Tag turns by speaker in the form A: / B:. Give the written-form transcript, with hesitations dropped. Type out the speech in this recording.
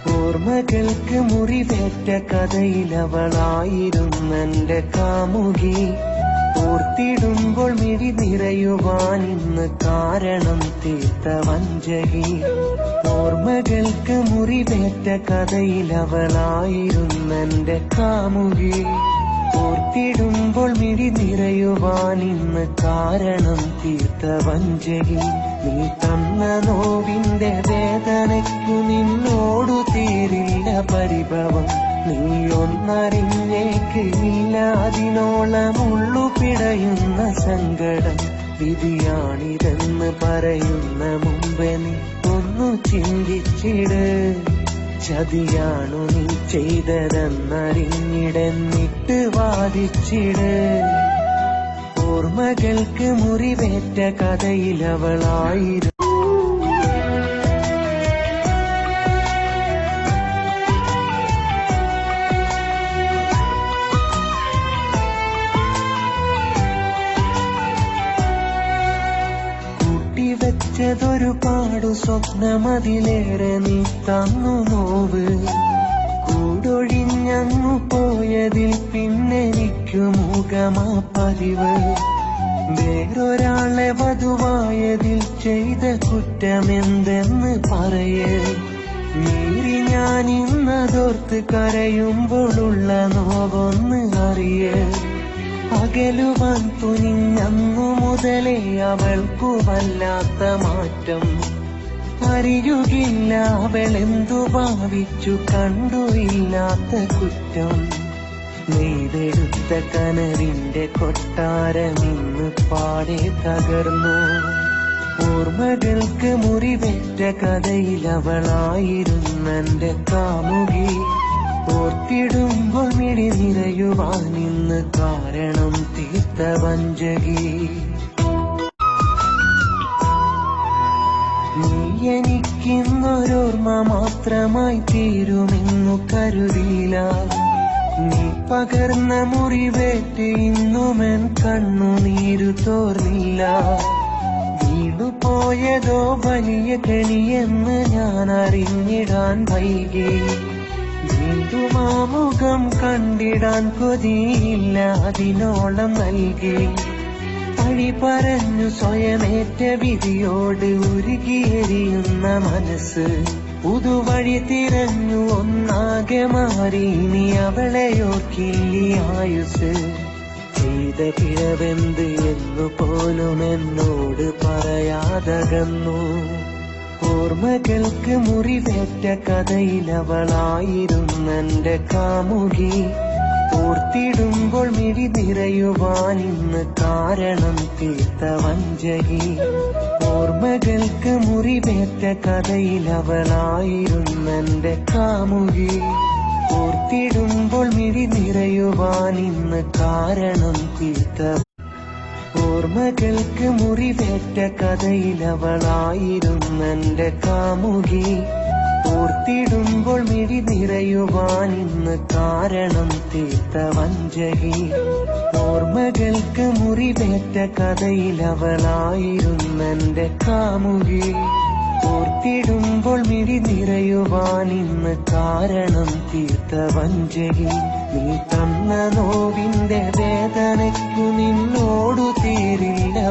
A: ഓർമ്മകൾക്ക് മുറിവേറ്റ കഥയിലവളായിരുന്നെന്റെ കാമുകി. ഓർത്തിടുമ്പോൾ മിഴി നിറയുവാൻ ഇന്ന് കാരണം തീർത്ത വഞ്ചകി. ഓർമ്മകൾക്ക് മുറിവേറ്റ കഥയിലവളായിരുന്നെന്റെ കാമുകി. ഓർത്തിടുമ്പോൾ മിഴി നിറയുവാൻ ഇന്ന് കാരണം തീർത്ത വഞ്ചകി. നീ തന്ന നോവിന്റെ വേദനയ്ക്കു നിന്നോടു തീരില്ല പരിഭവം. നീ ഒന്നറിഞ്ഞേക്കില്ല അതിനോളം ഉള്ളു പിടയുന്ന സങ്കടം. വിധിയാണിതെന്ന് പറയുന്ന മുമ്പേ നീ ഒന്നു ചിന്തിച്ചിട്. ചതിയാണു നീ ചെയ്തതെന്നറിഞ്ഞിടന്നിട്ട് വാദിച്ചിട്. ഓർമ്മകൾക്ക് മുറിവേറ്റ കഥയിലവളായിരുന്നു. കൂട്ടിവെച്ചതൊരുപാടു സ്വപ്നമതിലേറെ നീ തന്നു നോവ്. കൂടൊഴിഞ്ഞങ്ങു പോയതിൽ പിന്നെനിക്കു മുഖമാ പതിവ്. വേറൊരാളെ വധുവായതിൽ ചെയ്ത കുറ്റമെന്തെന്ന് പറയേ. മീറി ഞാൻ ഇന്നതോർത്ത് കരയുമ്പോഴുള്ള നോവൊന്ന് അറിയേ. അകലുവാൻ തുനിഞ്ഞന്നു മുതലേ അവൾക്കു വല്ലാത്ത മാറ്റം. അറിയുകില്ല അവളെന്തു ഭാവിച്ചു കണ്ടു ഇല്ലാത്ത കുറ്റം. നെയ്തെടുത്ത കനവിന്റെ കൊട്ടാരം ഇന്ന് പാടെ തകർന്നു. ഓർമ്മകൾക്ക് മുറിവേറ്റ കഥയിലവളായിരുന്നെന്റെ കാമുകി. ഓർത്തിടുമ്പോൾ മിഴി നിറയുവാൻ ഇന്ന് കാരണം തീർത്ത വഞ്ചകി. നീ എനിക്കിന്നൊരോർമ്മ മാത്രമായി തീരുമെന്നു കരുതിയില്ല. നീ പകർന്ന മുറിവേറ്റ് ഇന്നുമെൻ കണ്ണുനീരു തോർന്നില്ല. വീണുപോയതോ വലിയ കെണിയെന്ന് ഞാൻ അറിഞ്ഞിടാൻ വൈകി. വീണ്ടും ആ മുഖം കണ്ടിടാൻ കൊതിയില്ല അതിനോളം നൽകി. പഴി പറഞ്ഞു സ്വയമേറ്റ വിധിയോട് ഉരുകിയെരിയുന്ന മനസ്സ്. പുതുവഴി തിരഞ്ഞു ഒന്നാകെ മാറി ഇനി അവളെയോർക്കില്ലി ആയുസ്. ചെയ്ത പിഴവെന്ത് എന്നു പോലും എന്നോട് പറയാതകന്നു. ഓർമ്മകൾക്ക് മുറിവേറ്റ കഥയിലവളായിരുന്നെന്റെ കാമുകി. ഓർത്തിടുമ്പോൾ മിഴി നിറയുവാൻ ഇന്ന് കാരണം തീർത്ത വഞ്ചകി. ഓർമ്മകൾക്ക് മുറിവേറ്റ കഥയിലവളായിരുന്നെന്റെ കാമുകി. ഓർത്തിടുമ്പോൾ മിഴി നിറയുവാൻ ഇന്ന് കാരണം തീർത്ത. ഓർമ്മകൾക്ക് മുറിവേറ്റ കഥയിലവളായിരുന്നെന്റെ കാമുകി. ഓർത്തിടുമ്പോൾ മിഴി നിറയുവാൻ ഇന്ന് കാരണം തീർത്ത വഞ്ചകി. ഓർമ്മകൾക്ക് മുറിവേറ്റ കഥയിലവളായിരുന്നെന്റെ കാമുകി. ഓർത്തിടുമ്പോൾ മിഴി നിറയുവാൻ ഇന്ന് കാരണം തീർത്ത വഞ്ചകി. നീ തന്ന നോവിന്റെ വേദനയ്ക്കു നിന്നോടു തീരില്ല